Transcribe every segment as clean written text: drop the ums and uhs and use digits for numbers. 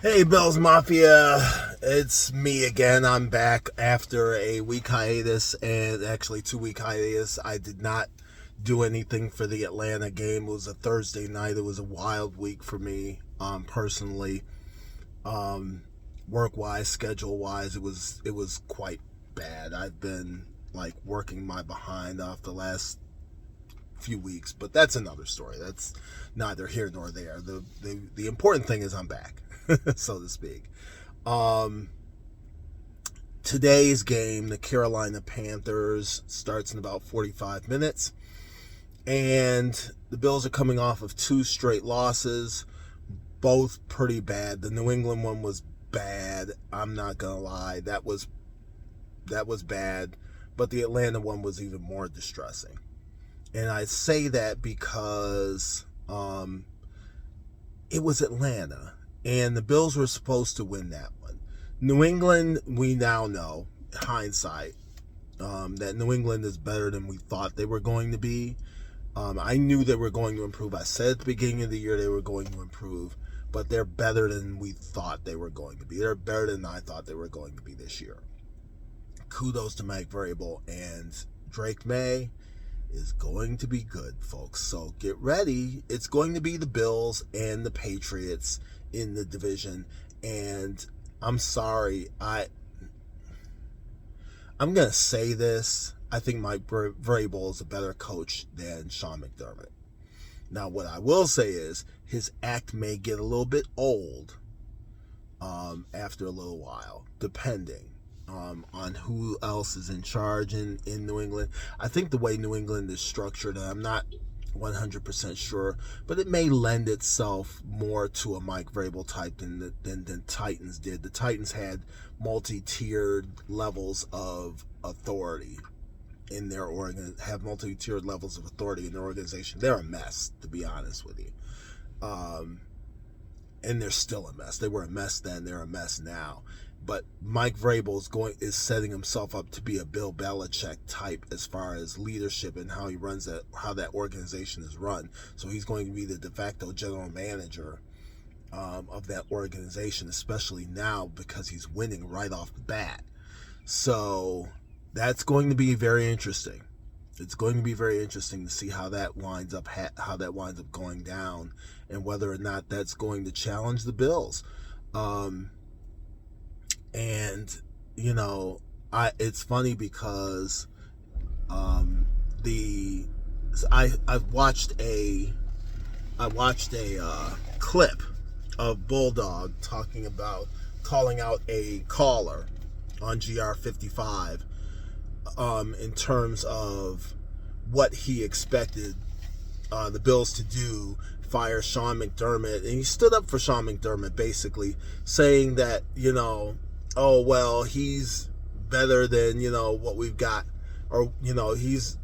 Hey, Bills Mafia, it's me again. I'm back after a week hiatus, and actually 2 week hiatus. I did not do anything for the Atlanta game. It was a Thursday night. It was a wild week for me, personally. Work wise, schedule wise, it was quite bad. I've been like working my behind off the last few weeks, but that's another story. That's neither here nor there. The important thing is I'm back, so to speak. Um, Today's game, the Carolina Panthers, starts in about 45 minutes, and the Bills are coming off of two straight losses, both pretty bad. The New England one was bad. I'm not gonna lie, that was bad, but the Atlanta one was even more distressing. And I say that because it was Atlanta, and the Bills were supposed to win that one. New England, we now know, hindsight, that New England is better than we thought they were going to be. I knew they were going to improve. I said at the beginning of the year they were going to improve, but they're better than we thought they were going to be. They're better than I thought they were going to be this year. Kudos to Mike Vrabel and Drake May is going to be good, folks. So get ready. It's going to be the Bills and the Patriots in the division. And I'm sorry, I'm going to say this. I think Mike Vrabel is a better coach than Sean McDermott. Now, what I will say is his act may get a little bit old after a little while, depending on who else is in charge in New England. I think the way New England is structured, and I'm not 100% sure, but it may lend itself more to a Mike Vrabel type than Titans did. The Titans had multi-tiered levels of authority in their have multi-tiered levels of authority in their organization. They're a mess, to be honest with you. And they're still a mess. They were a mess then, they're a mess now. But Mike Vrabel is setting himself up to be a Bill Belichick type as far as leadership and how he runs how that organization is run. So he's going to be the de facto general manager of that organization, especially now because he's winning right off the bat. So that's going to be very interesting. It's going to be very interesting to see how that winds up going down, and whether or not that's going to challenge the Bills. And it's funny because I watched a clip of Bulldog calling out a caller on GR55 in terms of what he expected the Bills to do, fire Sean McDermott. And he stood up for Sean McDermott, basically saying that, oh, well, he's better than, what we've got, or, he's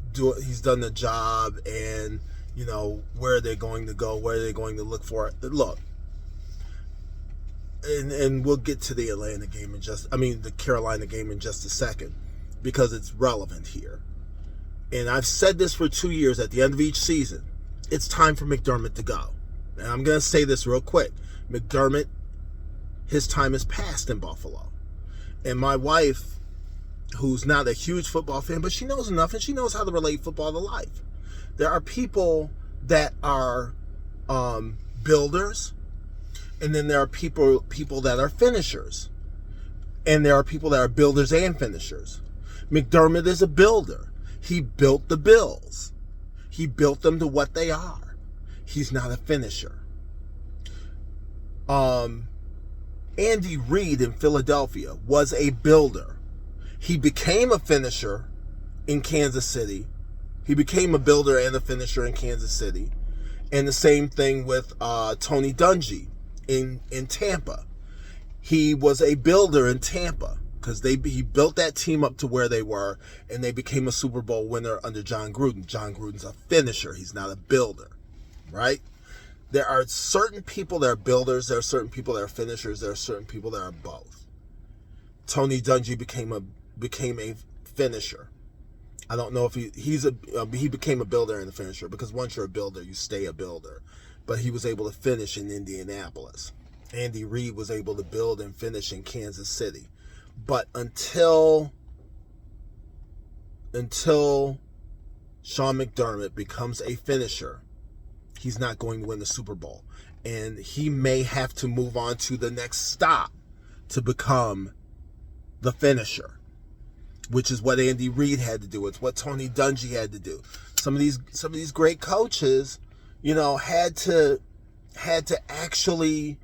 done the job, and, where are they going to go? Where are they going to look for it? Look, and we'll get to the the Carolina game in just a second, because it's relevant here. And I've said this for 2 years. At the end of each season, it's time for McDermott to go. And I'm going to say this real quick. McDermott, his time is past in Buffalo. And my wife, who's not a huge football fan, but she knows enough, and she knows how to relate football to life. There are people that are builders, and then there are people that are finishers. And there are people that are builders and finishers. McDermott is a builder. He built the Bills. He built them to what they are. He's not a finisher. Andy Reid in Philadelphia was a builder. He became a finisher in Kansas City. He became a builder and a finisher in Kansas City. And the same thing with Tony Dungy in Tampa. He was a builder in Tampa because he built that team up to where they were, and they became a Super Bowl winner under John Gruden. John Gruden's a finisher. He's not a builder, right? There are certain people that are builders. There are certain people that are finishers. There are certain people that are both. Tony Dungy became a finisher. I don't know if he became a builder and a finisher, because once you're a builder, you stay a builder. But he was able to finish in Indianapolis. Andy Reid was able to build and finish in Kansas City. But until Sean McDermott becomes a finisher, he's not going to win the Super Bowl. And he may have to move on to the next stop to become the finisher, which is what Andy Reid had to do. It's what Tony Dungy had to do. Some of these great coaches, had to actually,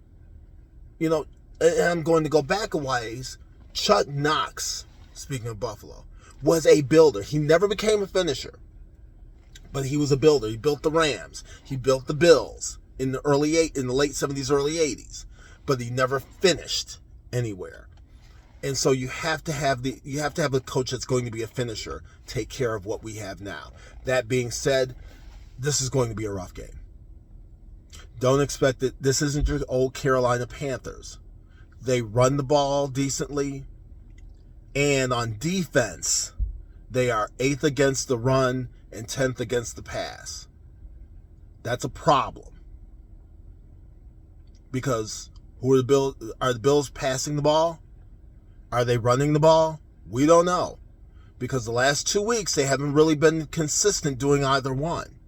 and I'm going to go back a ways. Chuck Knox, speaking of Buffalo, was a builder. He never became a finisher, but he was a builder. He built the Rams. He built the Bills in the late 70s, early 80s, but he never finished anywhere. And so you have to have a coach that's going to be a finisher take care of what we have now. That being said, this is going to be a rough game. Don't expect it. This isn't your old Carolina Panthers. They run the ball decently, and on defense, they are 8th against the run and 10th against the pass. That's a problem. Because are the Bills passing the ball? Are they running the ball? We don't know. Because the last 2 weeks, they haven't really been consistent doing either one.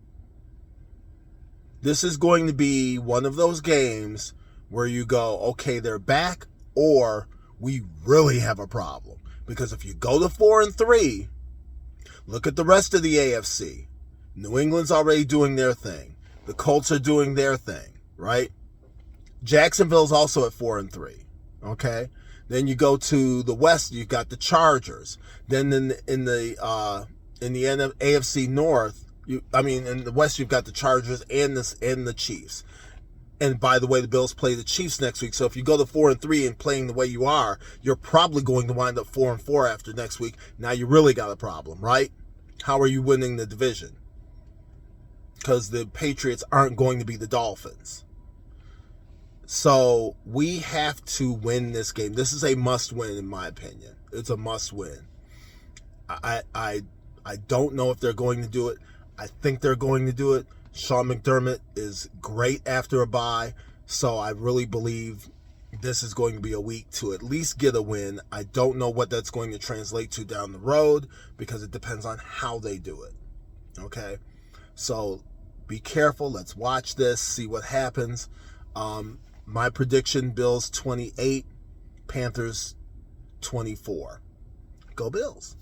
This is going to be one of those games where you go, okay, they're back, or we really have a problem. Because if you go to 4-3, look at the rest of the AFC. New England's already doing their thing. The Colts are doing their thing, right? Jacksonville's also at 4-3, okay? Then you go to the West, you've got the Chargers. Then in the AFC North, in the West, you've got the Chargers and the Chiefs. And by the way, the Bills play the Chiefs next week. So if you go to 4-3 and playing the way you are, you're probably going to wind up 4-4 after next week. Now you really got a problem, right? How are you winning the division? Because the Patriots aren't going to be the Dolphins. So we have to win this game. This is a must-win, in my opinion. It's a must-win. I don't know if they're going to do it. I think they're going to do it. Sean McDermott is great after a bye, so I really believe this is going to be a week to at least get a win. I don't know what that's going to translate to down the road because it depends on how they do it. Okay? So be careful. Let's watch this, see what happens. My prediction, Bills 28, Panthers 24. Go Bills.